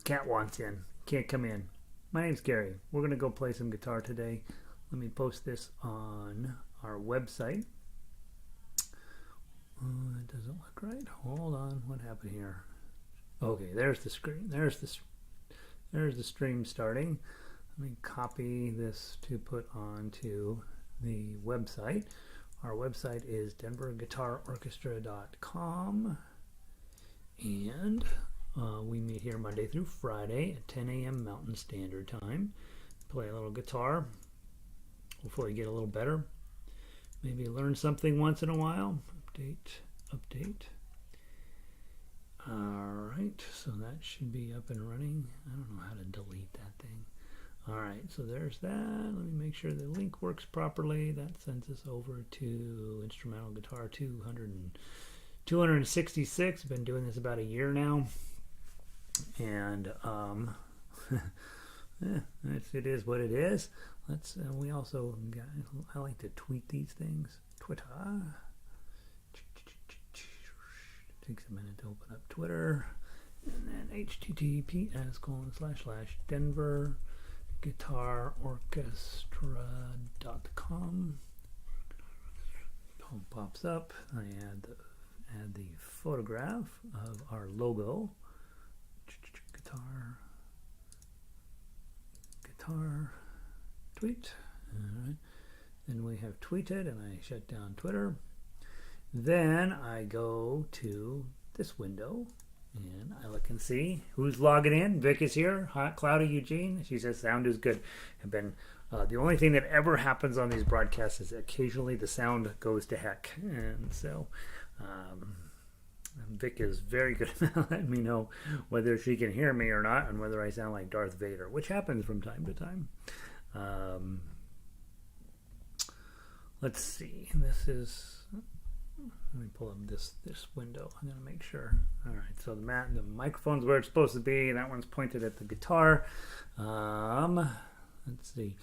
Cat wants in. Can't come in. My name's Gary. We're going to go play some guitar today. Let me post this on our website. It doesn't look right. Hold on. What happened here? Okay, there's the screen. There's the stream starting. Let me copy this to put onto the website. Our website is denverguitarorchestra.com, and we meet here Monday through Friday at 10 a.m. Mountain Standard Time. Play a little guitar. Hopefully get a little better. Maybe learn something once in a while. Update. Alright, so that should be up and running. I don't know how to delete that thing. Alright, so there's that. Let me make sure the link works properly. That sends us over to Instrumental Guitar 266. I've been doing this about a year now. And it is what it is. We also got, I like to tweet these things. Twitter. Takes a minute to open up Twitter. And then https://denverguitarorchestra.com. Pops up. I add the photograph of our logo. Guitar tweet. All right. Then we have tweeted, and I shut down Twitter. Then I go to this window, and I look and see who's logging in. Vic is here. Hot, cloudy, Eugene. She says sound is good. The only thing that ever happens on these broadcasts is occasionally the sound goes to heck, and so Vic is very good at letting me know whether she can hear me or not, and whether I sound like Darth Vader, which happens from time to time. Let's see. Let me pull up this window. I'm going to make sure. All right, so the microphone's where it's supposed to be. That one's pointed at the guitar. Let's see.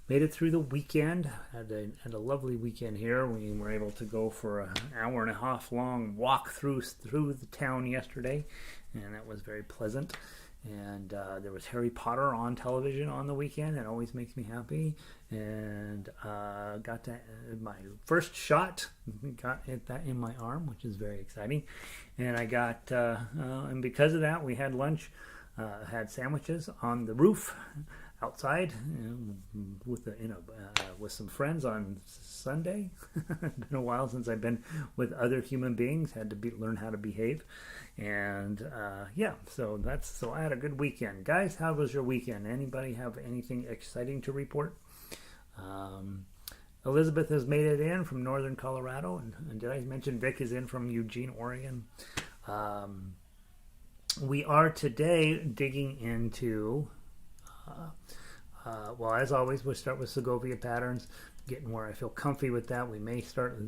Made it through the weekend. Had a lovely weekend here. We were able to go for an hour and a half long walk through the town yesterday, and that was very pleasant. And there was Harry Potter on television on the weekend. It always makes me happy. And got to my first shot. Got hit that in my arm, which is very exciting. And I got and because of that, we had lunch. Had sandwiches on the roof outside with some friends on Sunday. It's been a while since I've been with other human beings. Had to learn how to behave. And so I had a good weekend. Guys, how was your weekend? Anybody have anything exciting to report? Elizabeth has made it in from northern Colorado, and did I mention Vic is in from Eugene, Oregon? We are today digging into as always, we'll start with Segovia patterns, getting where I feel comfy with that. We may start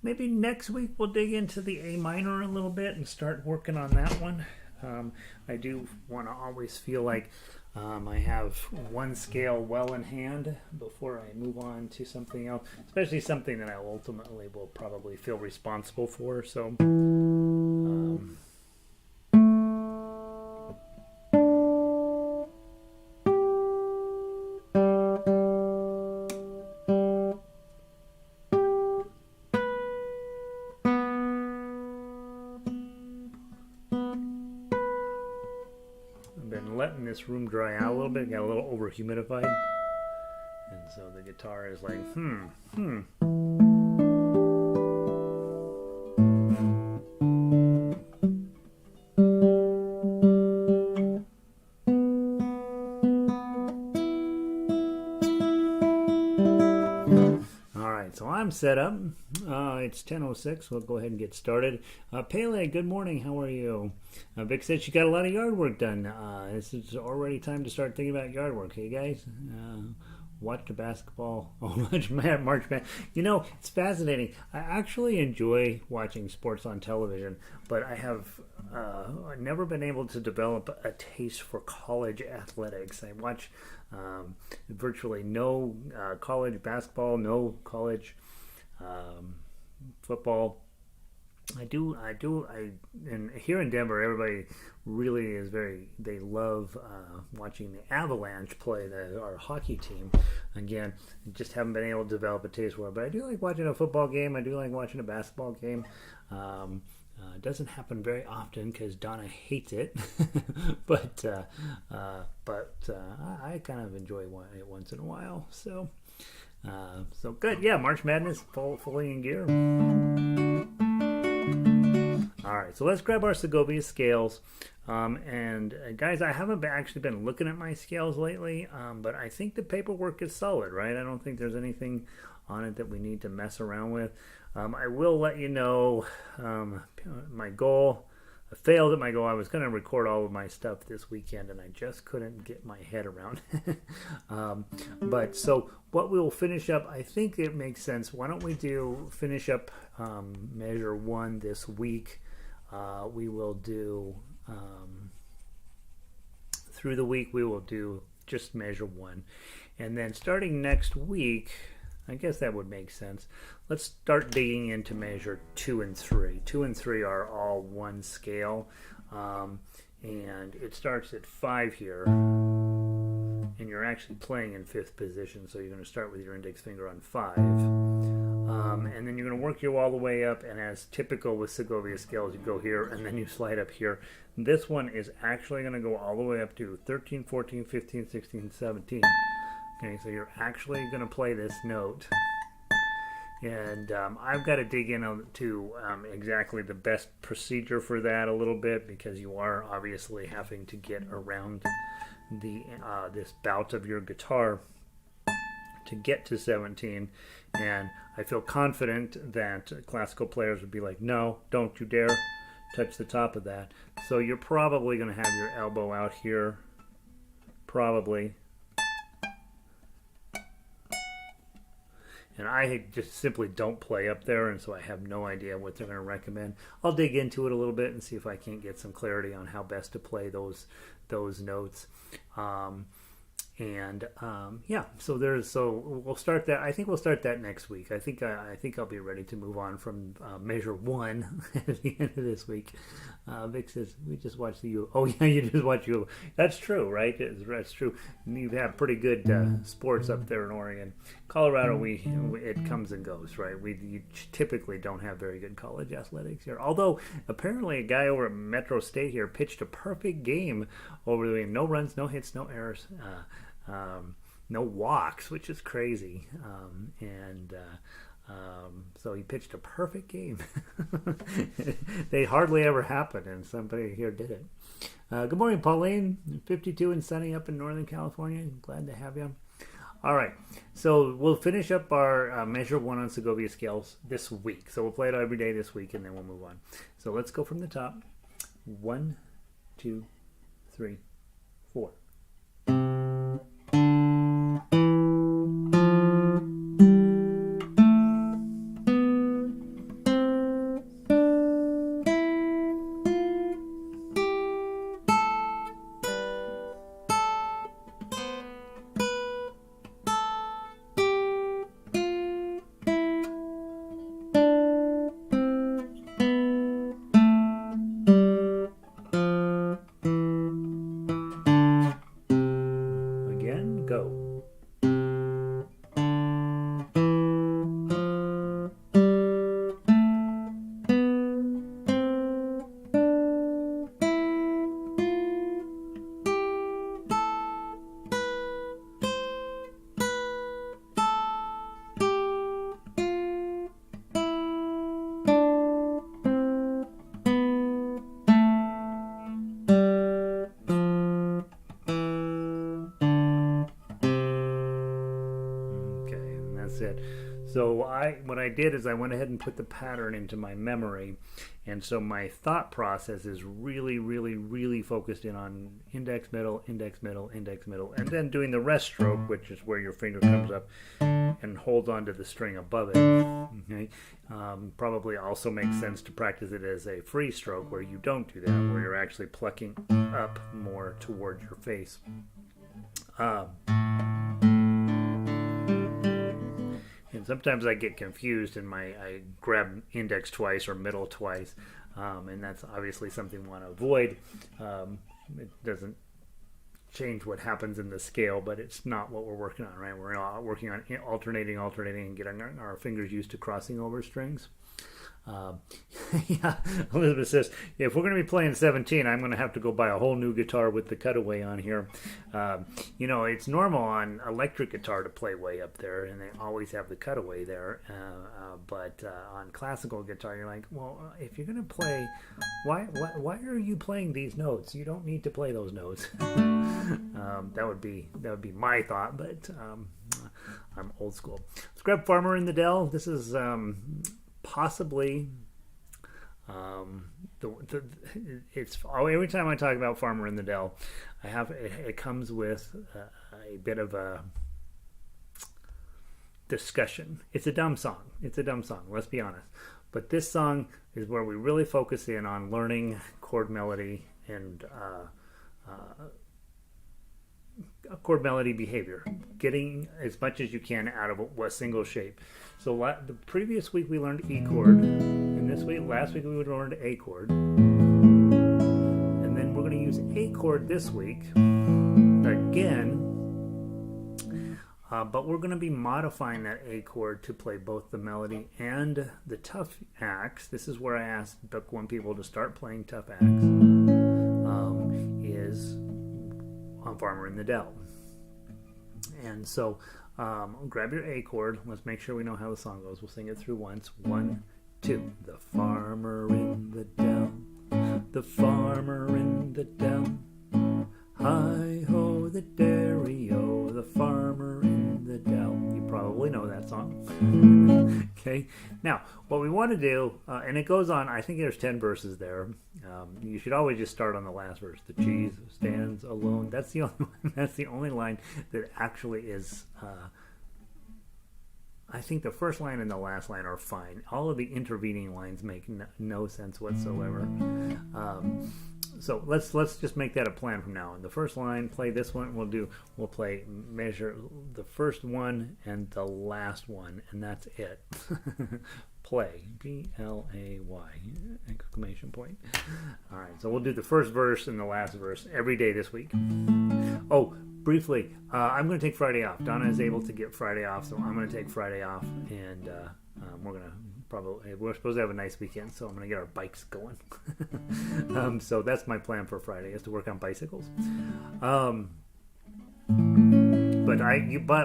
maybe next week we'll dig into the A minor a little bit and start working on that one. I do want to always feel like I have one scale well in hand before I move on to something else, especially something that I ultimately will probably feel responsible for. So letting this room dry out a little bit. Got a little over humidified, and so the guitar is like Alright, so I'm set up. It's 10:06. We'll go ahead and get started. Pele, good morning. How are you? Vic said she got a lot of yard work done. It's already time to start thinking about yard work. Hey, guys? Watch the basketball. March Madness. You know, it's fascinating. I actually enjoy watching sports on television, but I have never been able to develop a taste for college athletics. I watch virtually no college basketball, no college football. and here in Denver, everybody really is they love watching the Avalanche play our hockey team. Again, just haven't been able to develop a taste for it, but I do like watching a football game. I do like watching a basketball game. It doesn't happen very often because Donna hates it, but I kind of enjoy it once in a while. So good. Yeah, March Madness fully in gear. All right, so let's grab our Segovia Scales. And guys, I haven't actually been looking at my scales lately, but I think the paperwork is solid, right? I don't think there's anything on it that we need to mess around with. I will let you know my goal. I failed at my goal. I was going to record all of my stuff this weekend, and I just couldn't get my head around it. But so what we'll finish up, I think it makes sense. Why don't we finish up measure 1 this week? We will do through the week. We will do just measure 1, and then starting next week, I guess that would make sense. Let's start digging into measure 2 and 3. 2 and 3 are all one scale, and it starts at 5 here, and you're actually playing in 5th position, so you're going to start with your index finger on 5, and then you're going to work your way all the way up, and as typical with Segovia Scales, you go here, and then you slide up here. This one is actually going to go all the way up to 13, 14, 15, 16, 17. Okay, so you're actually going to play this note, and I've got to dig into exactly the best procedure for that a little bit, because you are obviously having to get around this bout of your guitar to get to 17, and I feel confident that classical players would be like, no, don't you dare touch the top of that. So you're probably going to have your elbow out here, probably. And I just simply don't play up there, and so I have no idea what they're going to recommend. I'll dig into it a little bit and see if I can't get some clarity on how best to play those notes. Yeah, so we'll start that. I think we'll start that next week. I think I'll be ready to move on from measure 1 at the end of this week. Vic says we just watched the Oh yeah, you just watch you. That's true, right? That's true. You have pretty good sports up there in Oregon. Colorado, it comes and goes, right? You typically don't have very good college athletics here. Although apparently a guy over at Metro State here pitched a perfect game over the weekend. No runs, no hits, no errors. No walks, which is crazy, so he pitched a perfect game. They hardly ever happen, and somebody here did it. Good morning, Pauline. 52 and sunny up in Northern California. Glad to have you. All right, so we'll finish up our measure 1 on Segovia Scales this week. So we'll play it every day this week, and then we'll move on. So let's go from the top. 1, 2, 3, 4. So what I did is I went ahead and put the pattern into my memory, and so my thought process is really, really, really focused in on index, middle, index, middle, index, middle, and then doing the rest stroke, which is where your finger comes up and holds onto the string above it. Okay, probably also makes sense to practice it as a free stroke where you don't do that, where you're actually plucking up more towards your face. And sometimes I get confused and I grab index twice or middle twice, and that's obviously something we want to avoid. It doesn't change what happens in the scale, but it's not what we're working on, right? We're working on alternating, and getting our fingers used to crossing over strings. Yeah, Elizabeth says, if we're going to be playing 17, I'm going to have to go buy a whole new guitar with the cutaway on here. It's normal on electric guitar to play way up there, and they always have the cutaway there. But on classical guitar, you're like, well, if you're going to play, why are you playing these notes? You don't need to play those notes. That would be my thought, but I'm old school. Let's grab Farmer in the Dell. This is possibly it's every time I talk about Farmer in the Dell, it comes with a bit of a discussion. It's a dumb song. Let's be honest. But this song is where we really focus in on learning chord melody and chord melody behavior, getting as much as you can out of a single shape. So the previous week we learned E chord, and last week we learned A chord, and then we're going to use A chord this week again, but we're going to be modifying that A chord to play both the melody and the tough acts. This is where I asked Book One people to start playing tough acts, is on Farmer in the Dell. And so grab your A chord. Let's make sure we know how the song goes. We'll sing it through once. 1, 2. The farmer in the dell, the farmer in the dell. Hi-ho, the dairy-o, the farmer in the dell. You probably know that song. Okay. Now, what we want to do, and it goes on, I think there's 10 verses there. You should always just start on the last verse. The cheese stands alone. That's the only line that actually is. I think the first line and the last line are fine. All of the intervening lines make no sense whatsoever. So let's just make that a plan from now on. The first line, play this one. We'll play measure the first one and the last one, and that's it. Play, P-L-A-Y, exclamation point. All right, so we'll do the first verse and the last verse every day this week. Oh, briefly, I'm going to take Friday off. Donna is able to get Friday off, so I'm going to take Friday off, and we're supposed to have a nice weekend, so I'm going to get our bikes going. So that's my plan for Friday, is to work on bicycles. But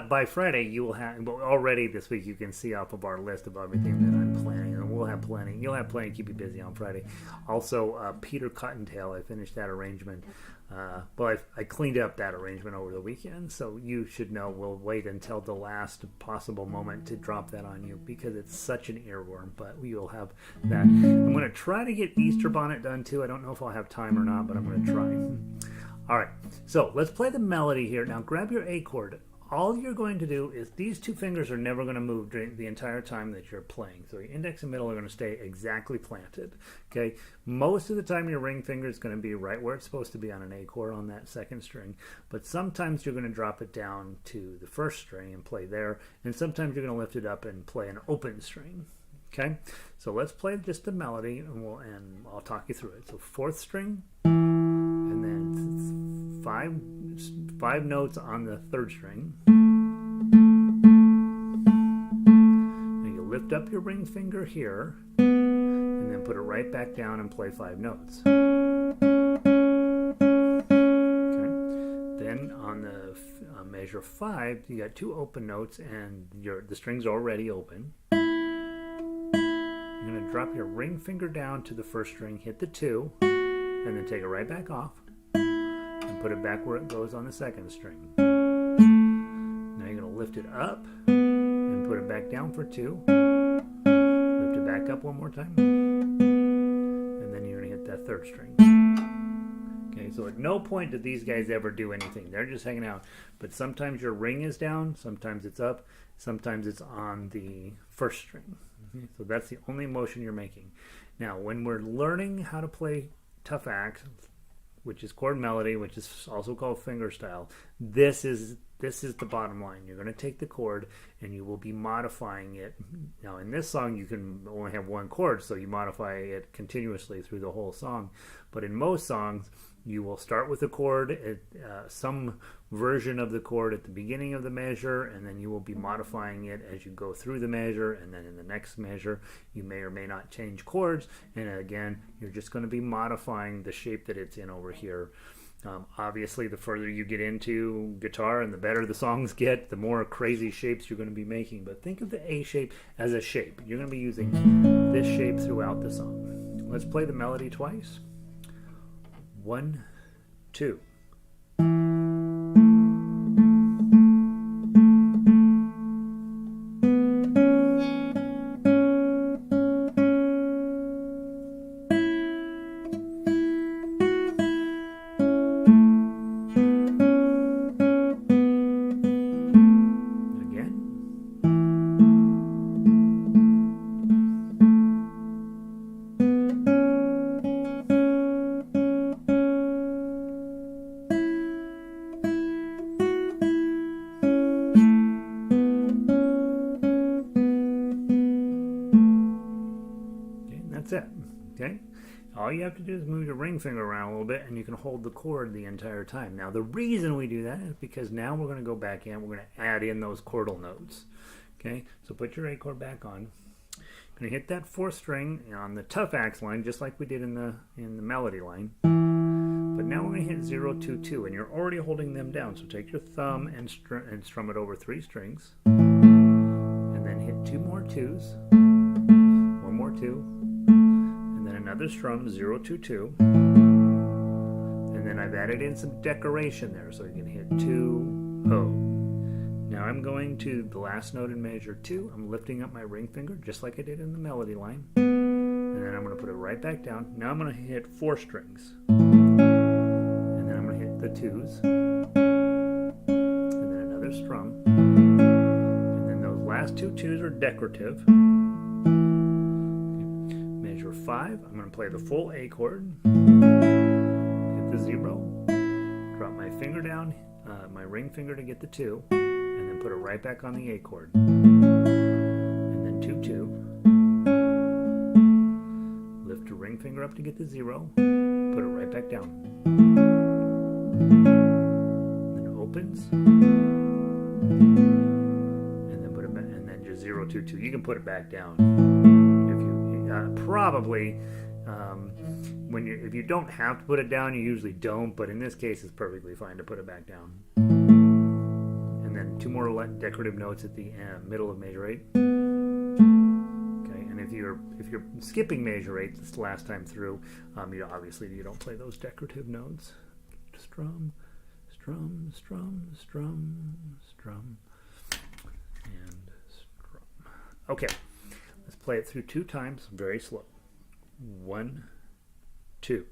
by Friday you will have, already this week you can see off of our list of everything that I'm planning, and we'll have plenty. You'll have plenty to keep you busy on Friday. Also, Peter Cottontail, I finished that arrangement. I cleaned up that arrangement over the weekend, so you should know we'll wait until the last possible moment to drop that on you, because it's such an earworm, but we will have that. I'm going to try to get Easter Bonnet done too. I don't know if I'll have time or not, but I'm going to try. All right, so let's play the melody here. Now grab your A chord. All you're going to do is these two fingers are never going to move during the entire time that you're playing. So your index and middle are going to stay exactly planted. Okay, most of the time your ring finger is going to be right where it's supposed to be on an A chord on that second string. But sometimes you're going to drop it down to the first string and play there. And sometimes you're going to lift it up and play an open string. Okay, so let's play just the melody, and I'll talk you through it. So fourth string, and then five notes on the third string. Now you lift up your ring finger here, and then put it right back down and play 5 notes. Okay. Then on the measure 5, you got 2 open notes, and the string's already open. You're going to drop your ring finger down to the first string, hit the 2, and then take it right back off. Put it back where it goes on the second string. Now you're going to lift it up and put it back down for 2. Lift it back up one more time. And then you're going to hit that third string. Okay, so at no point did these guys ever do anything. They're just hanging out. But sometimes your ring is down, sometimes it's up, sometimes it's on the first string. Okay, so that's the only motion you're making. Now, when we're learning how to play tough acts, which is chord melody, which is also called fingerstyle. This is the bottom line. You're going to take the chord and you will be modifying it. Now in this song you can only have one chord, so you modify it continuously through the whole song. But in most songs you will start with a chord, some version of the chord at the beginning of the measure, and then you will be modifying it as you go through the measure, and then in the next measure you may or may not change chords, and again you're just going to be modifying the shape that it's in over here. Obviously the further you get into guitar and the better the songs get, the more crazy shapes you're going to be making. But think of the A shape as a shape. You're going to be using this shape throughout the song. Let's play the melody twice. 1, 2. That's it. Okay, all you have to do is move your ring finger around a little bit and you can hold the chord the entire time. Now the reason we do that is because now we're going to go back in, we're going to add in those chordal notes. Okay, so put your A chord back on. Going to hit that 4th string on the tough axe line just like we did in the melody line. But now we're going to hit 0, 2, 2, and you're already holding them down. So take your thumb and strum it over 3 strings, and then hit 2 more 2s, 1 more 2. Another strum, 0, 2, 2, and then I've added in some decoration there, so you can hit 2, ho. Now I'm going to the last note in measure 2. I'm lifting up my ring finger just like I did in the melody line, and then I'm going to put it right back down. Now I'm going to hit 4 strings, and then I'm going to hit the 2s, and then another strum, and then those last 2 2s are decorative. 5, I'm going to play the full A chord, hit the 0, drop my finger down, my ring finger to get the 2, and then put it right back on the A chord, and then 2, 2, lift your ring finger up to get the 0, put it right back down, then it opens, and then put it back, and then just 0, 2, 2. You can put it back down. Probably if you don't have to put it down, you usually don't, but in this case it's perfectly fine to put it back down. And then 2 more decorative notes at the middle of measure 8. Okay, and if you're skipping measure 8 this last time through, obviously you don't play those decorative notes. Strum, strum, strum, strum, strum, and strum. Okay. Let's play it through 2 times, very slow. 1, 2.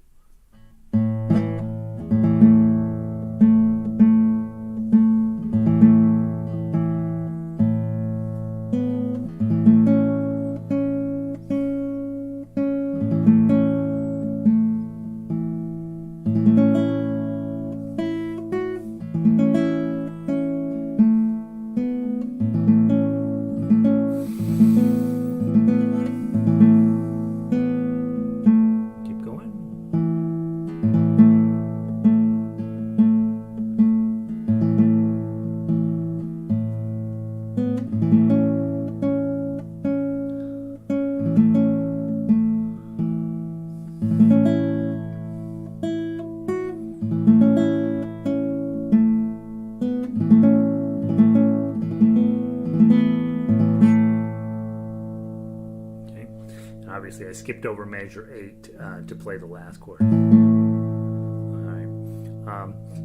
Obviously I skipped over measure 8 to play the last chord. Alright.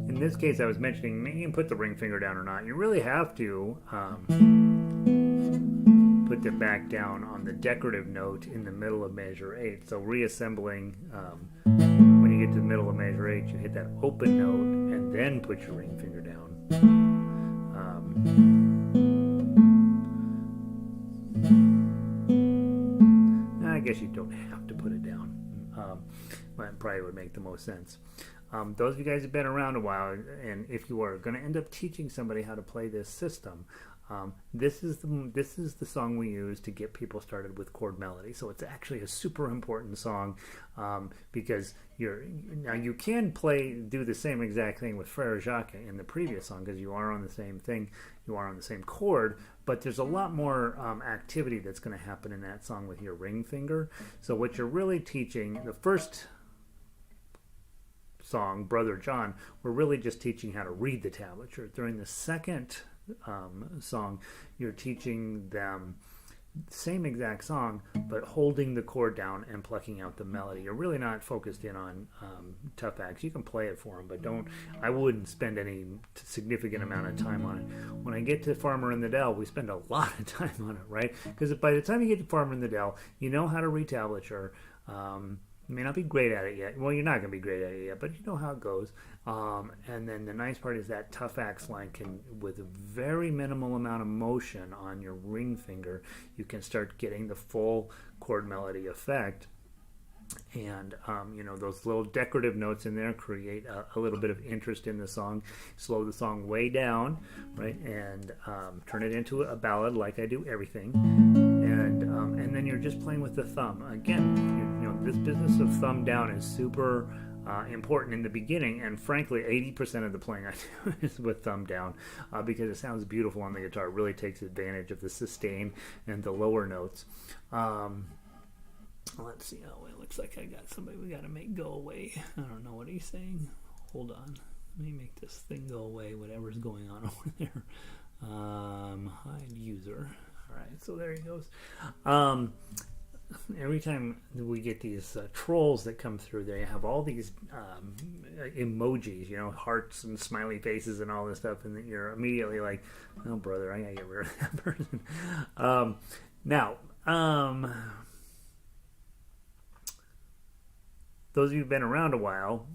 In this case I was mentioning maybe you can put the ring finger down or not. You really have to put it back down on the decorative note in the middle of measure 8. So reassembling, when you get to the middle of measure 8, you hit that open note and then put your ring finger down. I guess you don't have to put it down. That probably would make the most sense. those of you guys who've been around a while, and if you are going to end up teaching somebody how to play this system, this is the song we use to get people started with Chord Melody. So it's actually a super important song, because you can do the same exact thing with Frere Jacques in the previous song, because you are on the same thing, you are on the same chord, but there's a lot more activity that's going to happen in that song with your ring finger. So what you're really teaching, the first song, Brother John, we're really just teaching how to read the tablature. During the second song, you're teaching them same exact song, but holding the chord down and plucking out the melody. You're really not focused in on tough acts. You can play it for them, but I wouldn't spend any significant amount of time on it. When I get to Farmer in the Dell, we spend a lot of time on it, right? Because by the time you get to Farmer in the Dell, you know how to read tablature. You may not be great at it yet. Well, you're not going to be great at it yet, but you know how it goes. And then the nice part is that tough axe line can, with a very minimal amount of motion on your ring finger, you can start getting the full chord melody effect. And those little decorative notes in there create a little bit of interest in the song. Slow the song way down, right, and turn it into a ballad, like I do everything. And then you're just playing with the thumb again. This business of thumb down is super important in the beginning, and frankly 80% of the playing I do is with thumb down, because it sounds beautiful on the guitar. It really takes advantage of the sustain and the lower notes. Let's see. Oh, it looks like I got somebody we got to make go away. I don't know what he's saying. Hold on. Let me make this thing go away, whatever's going on over there. Hide user. All right, so there he goes. Every time we get these trolls that come through, they have all these emojis, hearts and smiley faces and all this stuff, and then you're immediately like, oh, brother, I gotta get rid of that person. Those of you who've been around a while,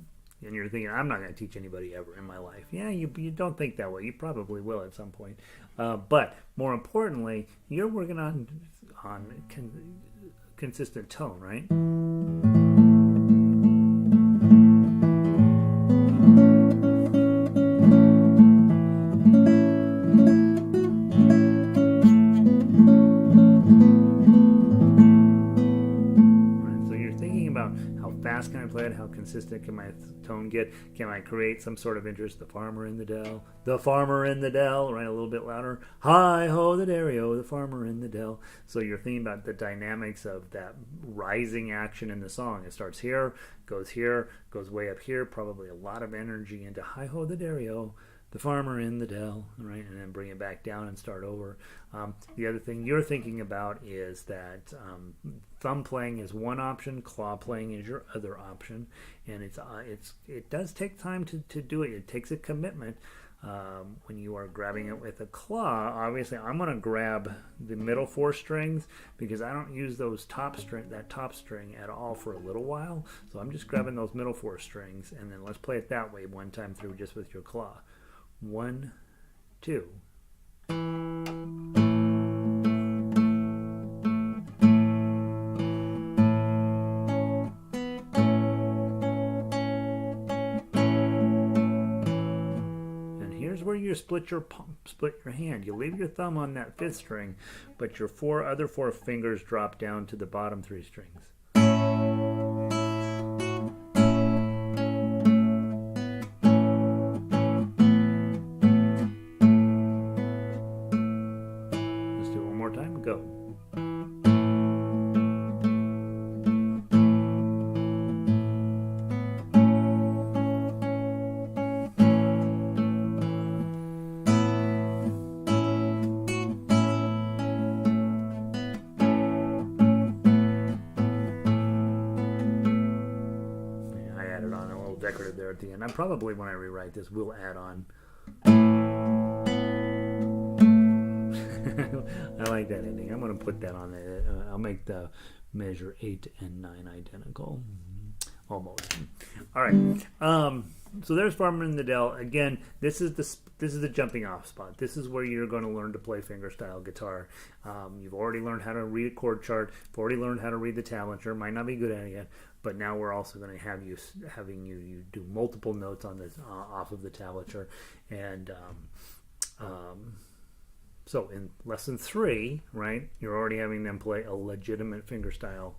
and you're thinking, I'm not going to teach anybody ever in my life. Yeah, you don't think that way. You probably will at some point. But more importantly, you're working on consistent tone, right? Fast can I play it? How consistent can my tone get? Can I create some sort of interest? The farmer in the dell, the farmer in the dell, right? A little bit louder. Hi ho the dairy-o, the farmer in the dell. So you're thinking about the dynamics of that rising action in the song. It starts here, goes way up here, probably a lot of energy into hi ho the dairy-o, the farmer in the dell, right? And then bring it back down and start over. The other thing you're thinking about is that thumb playing is one option, claw playing is your other option, and it does take time to do it. It takes a commitment. When you are grabbing it with a claw, obviously I'm going to grab the middle four strings because I don't use that top string at all for a little while. So I'm just grabbing those middle four strings, and then let's play it that way one time through just with your claw. 1, 2. And here's where you split your hand. You leave your thumb on that 5th string, but your other four fingers drop down to the bottom 3 strings. Decorative there at the end. I probably, when I rewrite this, will add on. I like that ending. I'm going to put that on there. I'll make the measure 8 and 9 identical. Almost. All right. So there's Farmer in the Dell. Again, this is the jumping off spot. This is where you're going to learn to play fingerstyle guitar. You've already learned how to read a chord chart. You've already learned how to read the tablature. Might not be good at it yet, but now we're also going to have you do multiple notes on this off of the tablature, and so in lesson 3, right, you're already having them play a legitimate fingerstyle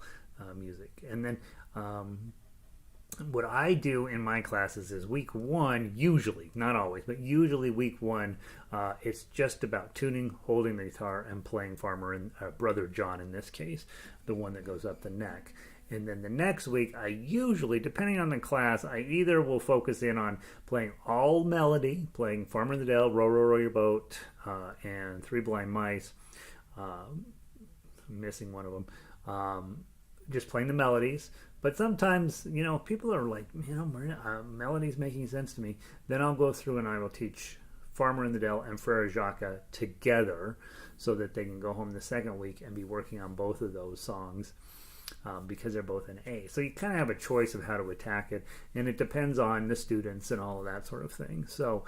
music. And then what I do in my classes is week 1, usually, not always, but usually week 1, it's just about tuning, holding the guitar, and playing Farmer and Brother John in this case, the one that goes up the neck. And then the next week, I usually, depending on the class, I either will focus in on playing all melody, playing Farmer in the Dell, Row, Row, Row Your Boat, and Three Blind Mice, missing one of them, just playing the melodies. But sometimes, people are like, melody's making sense to me. Then I'll go through and I will teach Farmer in the Dell and Frere Jacques together so that they can go home the second week and be working on both of those songs. Because they're both in A. So you kind of have a choice of how to attack it, and it depends on the students and all of that sort of thing. So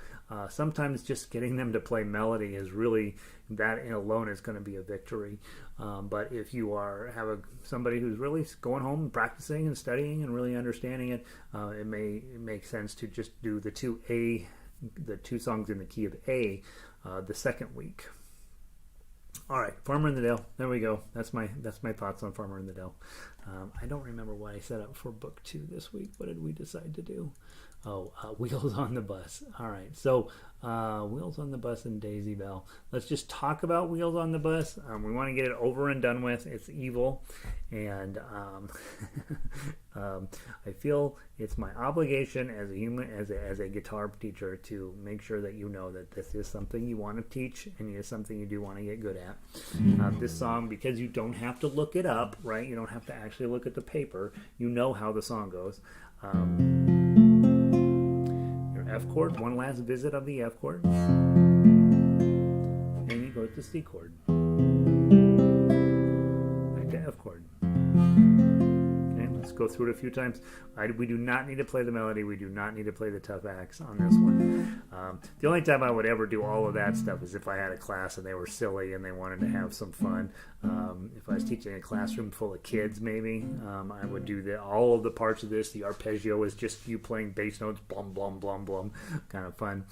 sometimes just getting them to play melody is really, that alone is going to be a victory. But if you have somebody who's really going home and practicing and studying and really understanding it, it may make sense to just do the two songs in the key of A the second week. All right, Farmer in the Dell. There we go. That's my thoughts on Farmer in the Dell. I don't remember what I set up for book 2 this week. What did we decide to do? Wheels on the Bus. All right, so Wheels on the Bus and Daisy Bell. Let's just talk about Wheels on the Bus. We want to get it over and done with. It's evil, and I feel it's my obligation as a human, as a guitar teacher, to make sure that you know that this is something you want to teach and it is something you do want to get good at. This song, because you don't have to look it up, right? You don't have to actually look at the paper. You know how the song goes. F chord, one last visit of the F chord, and you go to C chord, back to F chord. Okay, let's go through it a few times. We do not need to play the melody. We do not need to play the tough acts on this one. The only time I would ever do all of that stuff is if I had a class and they were silly and they wanted to have some fun. If I was teaching a classroom full of kids, maybe I would do all of the parts of this. The arpeggio is just you playing bass notes, blum, blum, blum, blum, kind of fun.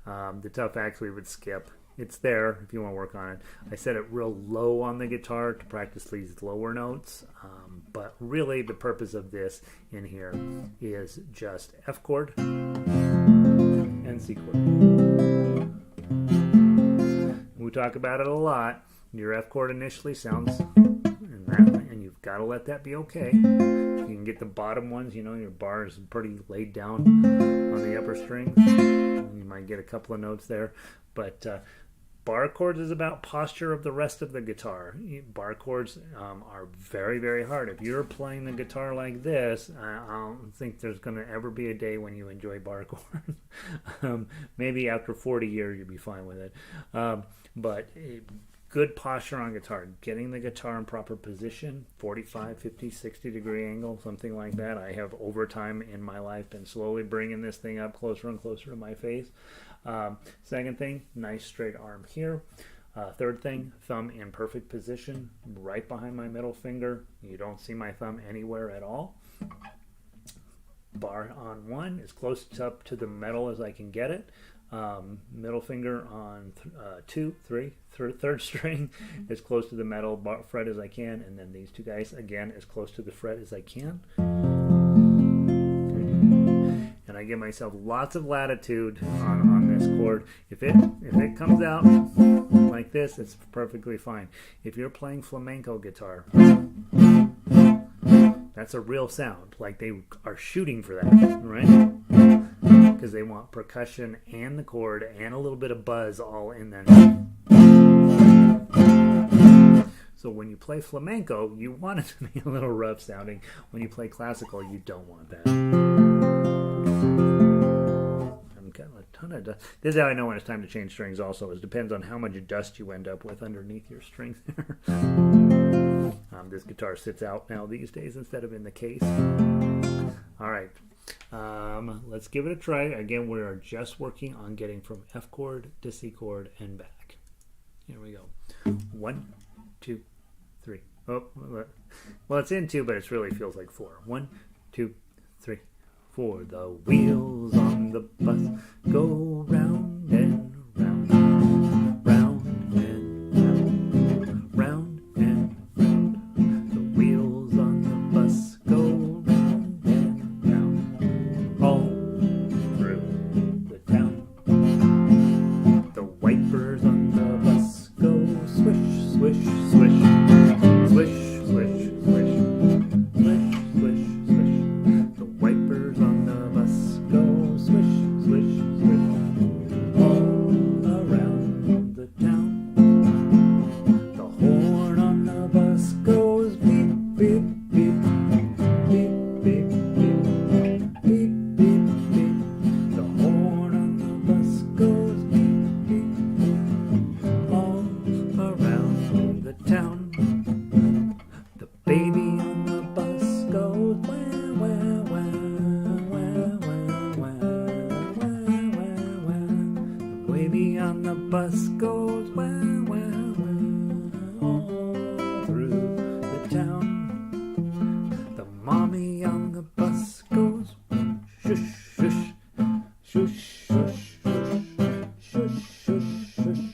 The tough acts we would skip. It's there if you want to work on it. I set it real low on the guitar to practice these lower notes, but really the purpose of this in here is just F chord and C chord. We talk about it a lot. Your F chord initially sounds in that, and you've got to let that be okay. You can get the bottom ones, your bar is pretty laid down on the upper strings. You might get a couple of notes there, but bar chords is about posture of the rest of the guitar. Bar chords are very, very hard. If you're playing the guitar like this, I don't think there's going to ever be a day when you enjoy bar chords. Maybe after 40 years you'll be fine with it. But good posture on guitar, getting the guitar in proper position, 45, 50, 60 degree angle, something like that. I have over time in my life been slowly bringing this thing up closer and closer to my face. Second thing, nice straight arm here. Third thing, thumb in perfect position, right behind my middle finger. You don't see my thumb anywhere at all. Bar on 1, as close up to the metal as I can get it. Middle finger on 2, 3, third string, as close to the metal fret as I can, and then these two guys again as close to the fret as I can. And I give myself lots of latitude on this chord. If it comes out like this, it's perfectly fine. If you're playing flamenco guitar, that's a real sound, like they are shooting for that, right? Because they want percussion and the chord and a little bit of buzz all in there. So when you play flamenco, you want it to be a little rough sounding. When you play classical, you don't want that. I'm getting a ton of dust. This is how I know when it's time to change strings also. It depends on how much dust you end up with underneath your strings there. This guitar sits out now these days instead of in the case. All right. Let's give it a try. Again, we are just working on getting from F chord to C chord and back. Here we go. 1, 2, 3. Oh, well, it's in 2, but it really feels like 4. 1, 2, 3, 4. The wheels on the bus go round and round, round and round, round and round. The wheels on the bus go round and round, all through the town. The wipers on the bus go swish, swish, swish, swish, swish, swish, swish, swish, swish. The wipers on the bus go swish, swish, swish, all around the town. The horn on the bus goes beep, beep, beep, beep, beep, beep, beep, beep, beep. The horn on the bus goes beep, beep, beep, all around the town. The baby on the bus goes wah, wah, wah, wah, wah, wah, wah, wah, wah. The baby on the bus goes wah, wah, wah, all through the town. The mommy on the bus goes shush, shush, shush, shush, shush, shush, shush, shush.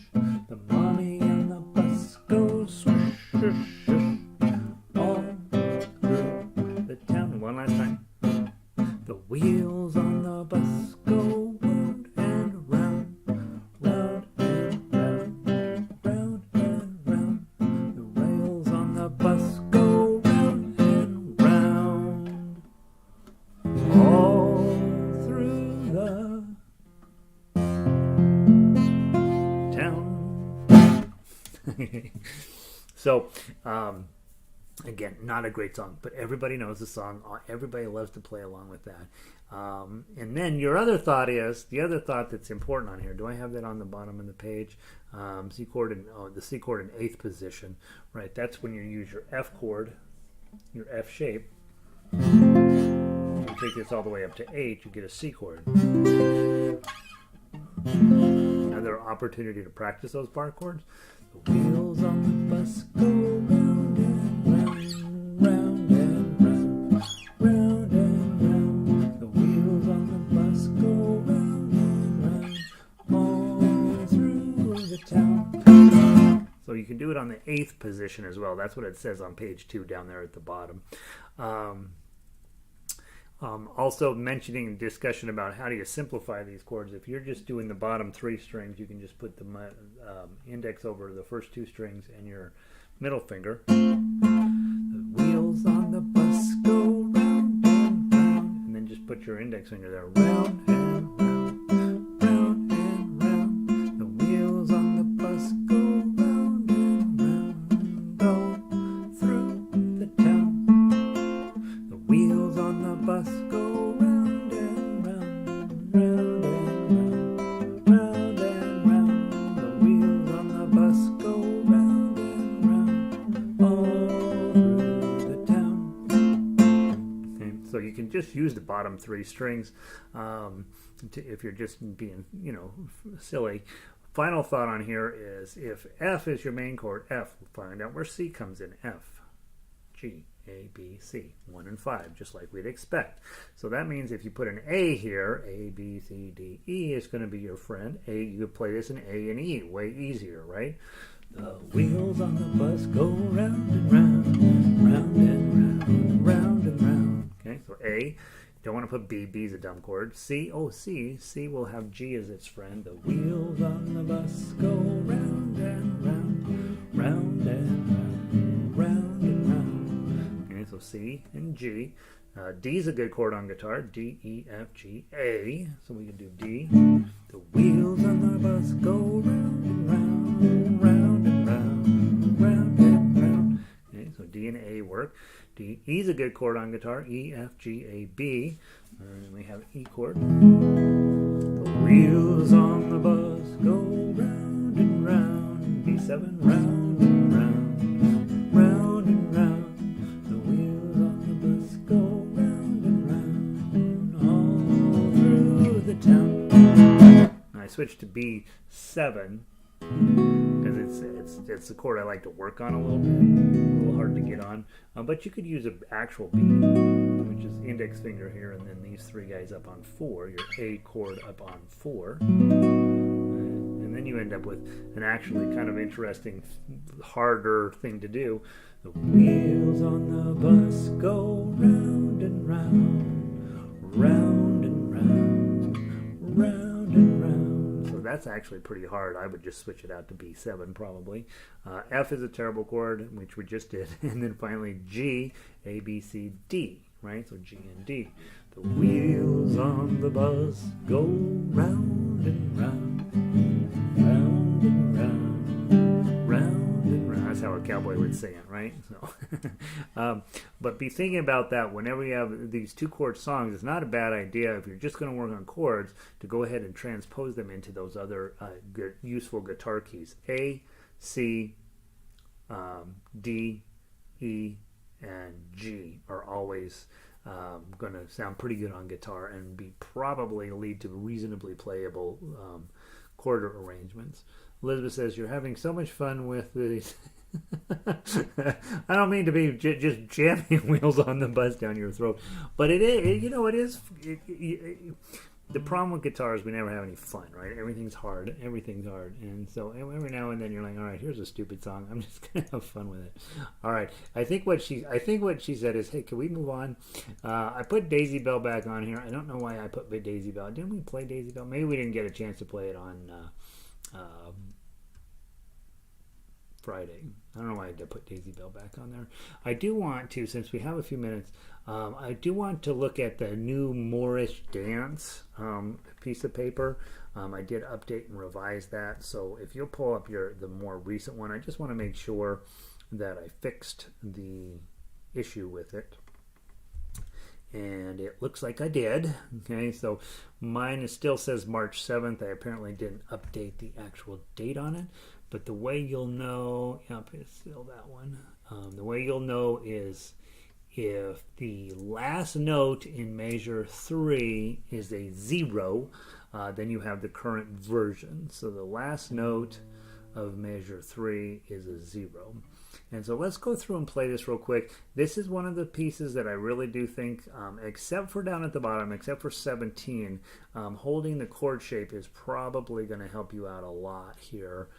The mommy on the bus goes shush, shush, shush, all through the town. One last time. The wheels on the bus go round and round, round and round, round and round. The rails on the bus go round and round, all through the town. So, again, not a great song, but everybody knows the song. Everybody loves to play along with that. And then your other thought is, the other thought that's important on here, do I have that on the bottom of the page? C chord in, the C chord in 8th position, right? That's when you use your F chord, your F shape. You take this all the way up to 8, you get a C chord. Another opportunity to practice those bar chords. The wheels on the bus go round and round, round and round, round and round. The wheels on the bus go round and round, all through the town. So you can do it on the 8th position as well. That's what it says on page 2 down there at the bottom. Also mentioning discussion about how do you simplify these chords. If you're just doing the bottom 3 strings, you can just put the index over the first 2 strings and your middle finger. The wheels on the bus go round and round, and then just put your index finger there, round and round, round and round. The wheels on the bus go round and round, all through the town. The wheels on the bus go round and round, round and round, round and round. The wheels on the bus go round and round, all through the town. Okay, so you can just use the bottom 3 strings if you're just being, silly. Final thought on here is, if F is your main chord, F, we'll find out where C comes in. F, G, A, B, C, 1 and 5, just like we'd expect. So that means if you put an A here, A, B, C, D, E is going to be your friend. A, you could play this in A and E, way easier, right? The wheels on the bus go round and round, round and round, round and round. Okay, so A, don't want to put B, B is a dumb chord. C, C will have G as its friend. The wheels on the bus go round and round, round and round, round and round. Okay, so C and G. D is a good chord on guitar. D, E, F, G, A. So we can do D. The wheels on the bus go round and round, round and round, round and round. Okay, so D and A work. D, E is a good chord on guitar. E, F, G, A, B. And then we have E chord. The wheels on the bus go round and round. B7, round and round, round and round. The wheels on the bus go round and round, all through the town. I switched to B7 because it's the chord I like to work on a little bit. A little hard to get on, but you could use an actual B. which is index finger here, and then these three guys up on 4, your A chord up on 4. And then you end up with an actually kind of interesting, harder thing to do. The wheels on the bus go round and round, round and round, round and round. So that's actually pretty hard. I would just switch it out to B7 probably. F is a terrible chord, which we just did. And then finally G, A, B, C, D, right? So G and D. The wheels on the bus go round and round, round and round, round and round. That's how a cowboy would say it, right? So, but be thinking about that whenever you have these 2-chord songs. It's not a bad idea if you're just going to work on chords to go ahead and transpose them into those other good, useful guitar keys. A, C, D, E, and G are always going to sound pretty good on guitar and be probably lead to reasonably playable chord arrangements. Elizabeth says, you're having so much fun with these. I don't mean to be just jamming wheels on the bus down your throat, but it is, it is. The problem with guitar is we never have any fun, right? Everything's hard. And so every now and then you're like, all right, here's a stupid song. I'm just going to have fun with it. All right. I think what she said is, hey, can we move on? I put Daisy Bell back on here. I don't know why I put Daisy Bell. Didn't we play Daisy Bell? Maybe we didn't get a chance to play it on Friday. I don't know why I did put Daisy Bell back on there. I do want to, since we have a few minutes, I do want to look at the new Moorish Dance piece of paper. I did update and revise that, so if you'll pull up the more recent one, I just want to make sure that I fixed the issue with it. And it looks like I did. Okay, so mine still says March 7th. I apparently didn't update the actual date on it. But the way you'll know, yep, it's still that one. The way you'll know is if the last note in measure 3 is a 0, then you have the current version. So the last note of measure 3 is a 0. And so let's go through and play this real quick. This is one of the pieces that I really do think, except for down at the bottom, except for 17, holding the chord shape is probably going to help you out a lot here.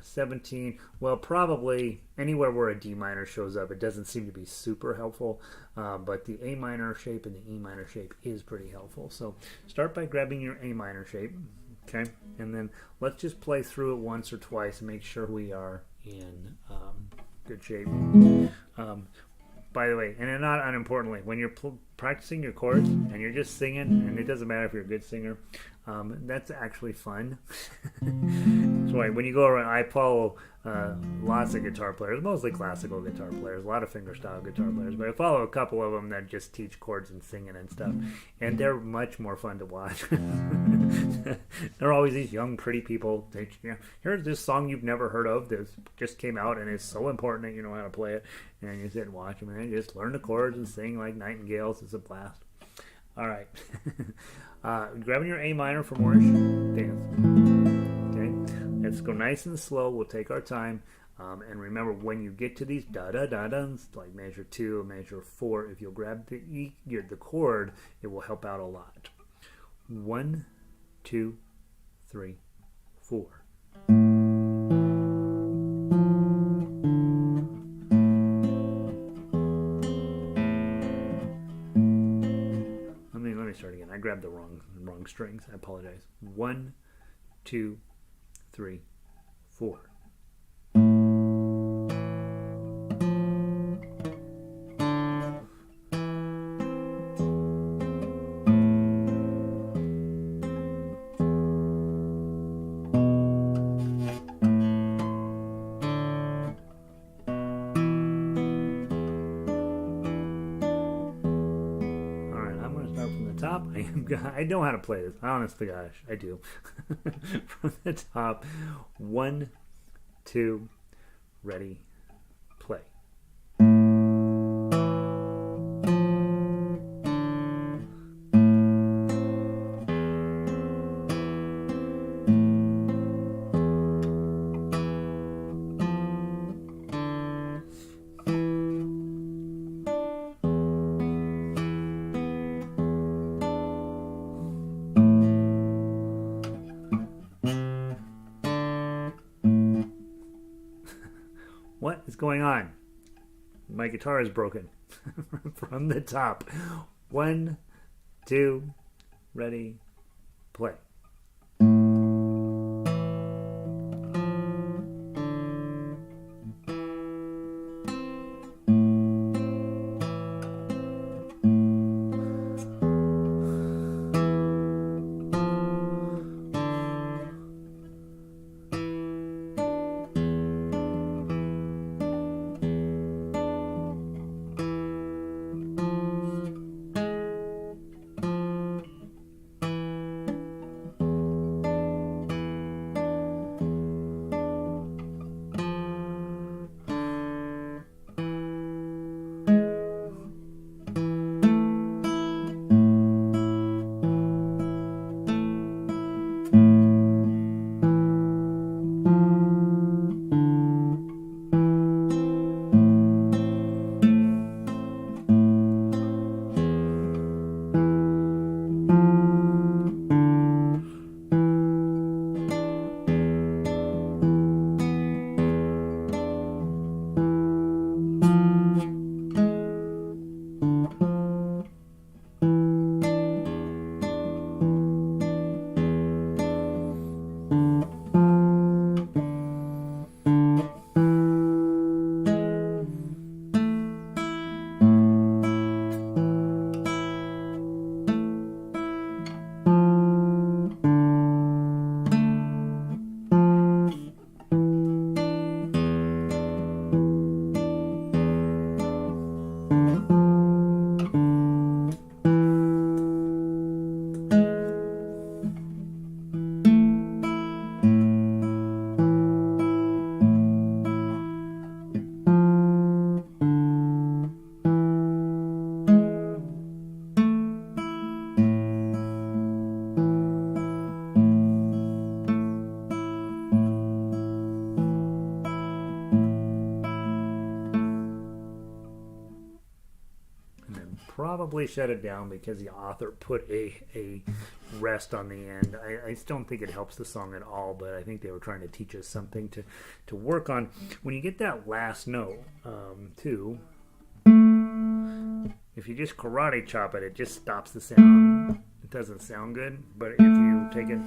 17, well, probably anywhere where a D minor shows up, it doesn't seem to be super helpful, but the A minor shape and the E minor shape is pretty helpful. So start by grabbing your A minor shape, okay, and then let's just play through it once or twice and make sure we are in good shape. By the way, and not unimportantly, when you're practicing your chords and you're just singing, and it doesn't matter if you're a good singer, that's actually fun. So when you go around, I follow lots of guitar players, mostly classical guitar players, a lot of fingerstyle guitar players, but I follow a couple of them that just teach chords and singing and stuff, and they're much more fun to watch. They're always these young, pretty people. Here's this song you've never heard of that just came out, and it's so important that you know how to play it, and you sit and watch them, and they just learn the chords and sing like nightingales. It's a blast. All right. Grabbing your A minor for Moorish Dance. Okay, let's go nice and slow. We'll take our time. And remember, when you get to these da-da-da-das, like measure 2 or measure 4, if you'll grab the chord, it will help out a lot. 1, 2, 3, 4. Let me start again. I grabbed the wrong strings. I apologize. 1, 2, 3, 4. I know how to play this. Honest to gosh, I do. From the top. 1, 2, ready, play. going on? My guitar is broken. From the top. 1, 2, ready, play. Probably shut it down because the author put a rest on the end. I don't think it helps the song at all, but I think they were trying to teach us something to work on. When you get that last note, too, if you just karate chop it, it just stops the sound. It doesn't sound good, but if you take it,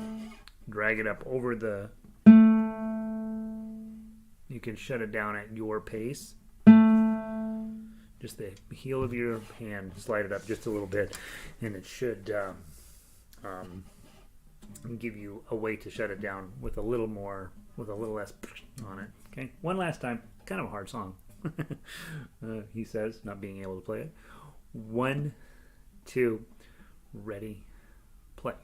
drag it up over the, you can shut it down at your pace. Just the heel of your hand, slide it up just a little bit, and it should give you a way to shut it down with a little less on it. Okay, one last time. Kind of a hard song, he says, not being able to play it. 1, 2, ready, play.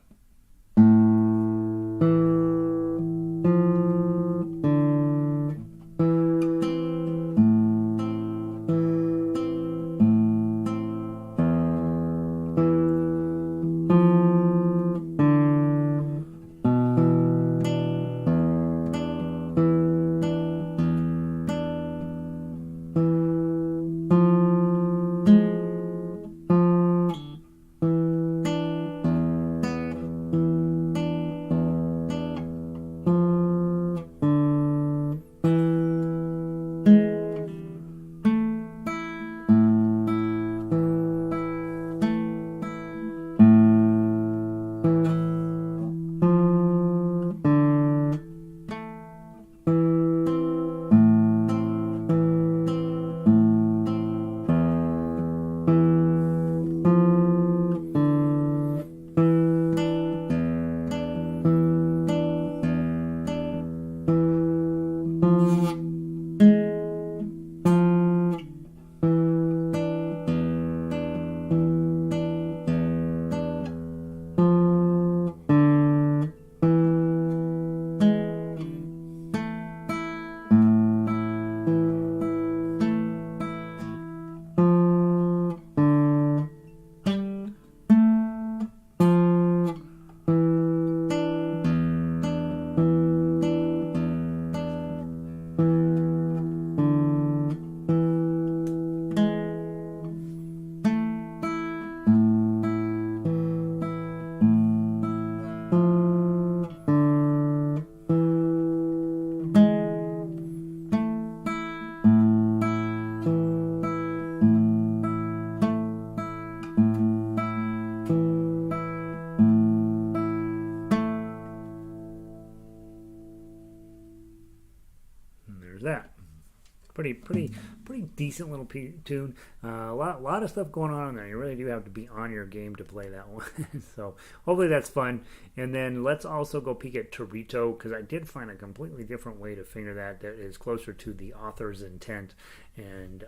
pretty decent little tune. A lot of stuff going on in there. You really do have to be on your game to play that one. So hopefully that's fun. And then let's also go peek at Torito, because I did find a completely different way to finger that is closer to the author's intent. And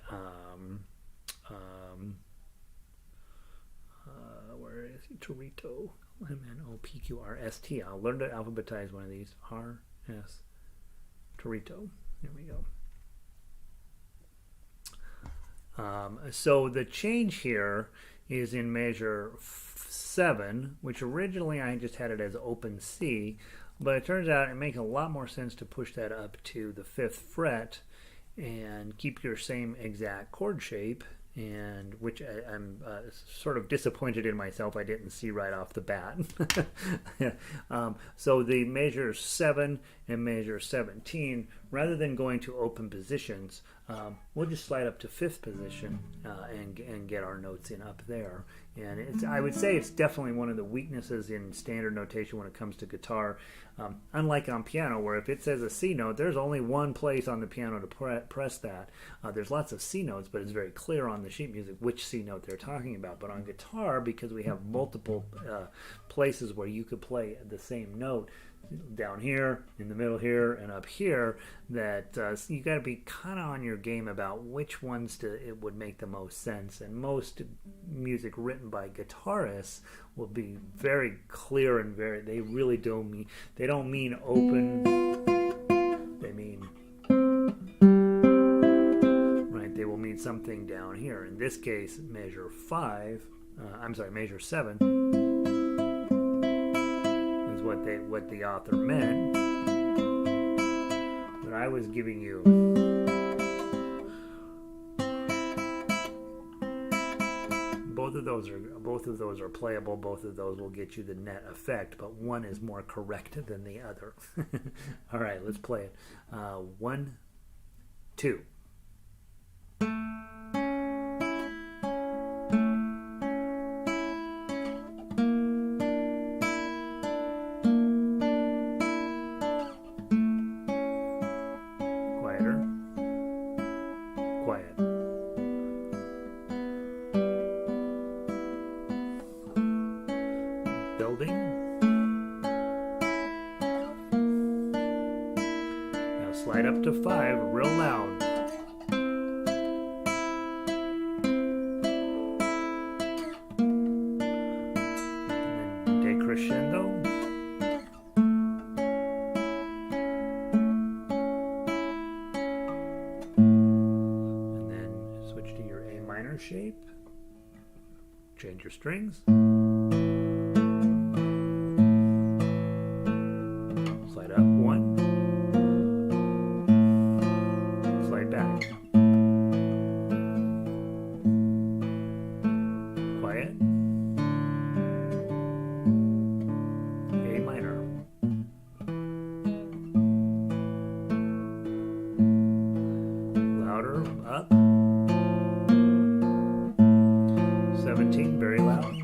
where is he? Torito. MNOPQRST. I'll learn to alphabetize one of these. R-S. Torito. There we go. So the change here is in measure 7, which originally I just had it as open C, but it turns out it makes a lot more sense to push that up to the 5th fret and keep your same exact chord shape, and which I'm sort of disappointed in myself I didn't see right off the bat. So the measure 7 and measure 17, rather than going to open positions, we'll just slide up to 5th position and get our notes in up there. And I would say it's definitely one of the weaknesses in standard notation when it comes to guitar. Unlike on piano, where if it says a C note, there's only one place on the piano to press that. There's lots of C notes, but it's very clear on the sheet music which C note they're talking about. But on guitar, because we have multiple places where you could play the same note, down here, in the middle here, and up here, that you got to be kind of on your game about which ones it would make the most sense. And most music written by guitarists will be very clear and they really don't mean open. They mean right. They will mean something down here. In this case, measure 7. What the author meant, but I was giving you both of those are playable. Both of those will get you the net effect, but one is more correct than the other. All right, let's play it. 1, 2. Slide up to 5 real loud. And then decrescendo. And then switch to your A minor shape. Change your strings. Slide up 1. Back. Quiet. A minor. Louder, up. 17, very loud.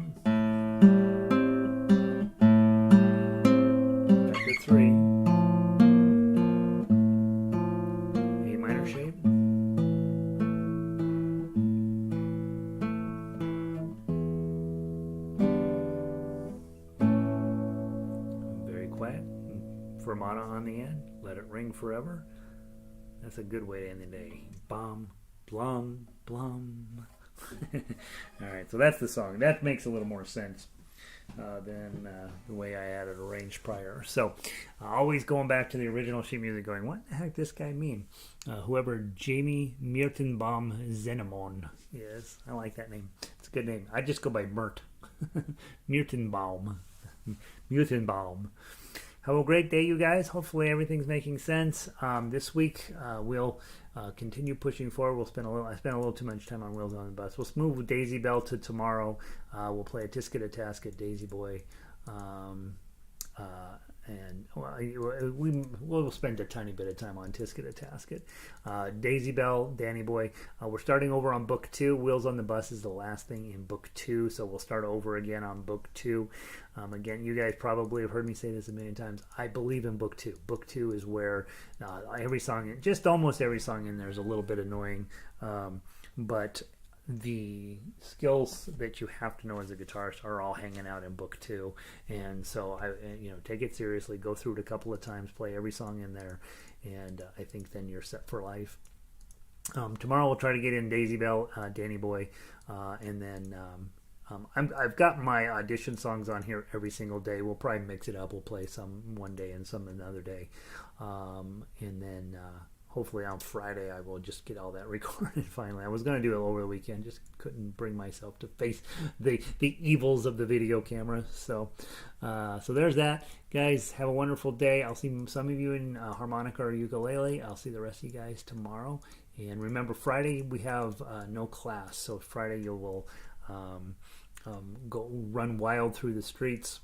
Back to 3. Shape. Very quiet. Fermata on the end. Let it ring forever. That's a good way to end the day. Bum, blum, blum. All right, so that's the song. That makes a little more sense than the way I had it arranged prior. So always going back to the original sheet music going, what the heck does this guy mean? Whoever Jamie Mirtenbaum Zenemon is. I like that name. It's a good name. I just go by Mert. Mirtenbaum. Mirtenbaum. Have a great day, you guys. Hopefully everything's making sense. This week we'll continue pushing forward. I spent a little too much time on Wheels on the Bus. We'll move with Daisy Bell to tomorrow. We'll play a Tisket a Tasket, Daisy Boy, and we'll spend a tiny bit of time on Tisket to Tasket. Daisy Bell, Danny Boy. We're starting over on book 2. Wheels on the Bus is the last thing in book 2, so we'll start over again on book 2. Again, you guys probably have heard me say this a million times. I believe in book 2. Book 2 is where every song, just almost every song in there is a little bit annoying, but the skills that you have to know as a guitarist are all hanging out in book 2, and so take it seriously. Go through it a couple of times, play every song in there, and I think then you're set for life. Tomorrow we'll try to get in Daisy Bell, Danny Boy, and then I've got my audition songs on here every single day. We'll probably mix it up. We'll play some one day and some another day, and then hopefully on Friday I will just get all that recorded finally. I was going to do it over the weekend, just couldn't bring myself to face the evils of the video camera. So there's that. Guys, have a wonderful day. I'll see some of you in harmonica or ukulele. I'll see the rest of you guys tomorrow. And remember, Friday we have no class. So Friday you will go run wild through the streets,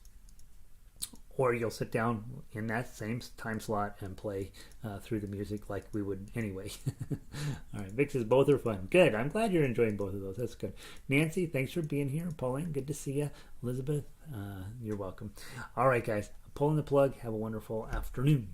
or you'll sit down in that same time slot and play through the music like we would anyway. All right, Vic says both are fun. Good. I'm glad you're enjoying both of those. That's good. Nancy, thanks for being here. Pauline, good to see you. Elizabeth, you're welcome. All right, guys, I'm pulling the plug. Have a wonderful afternoon.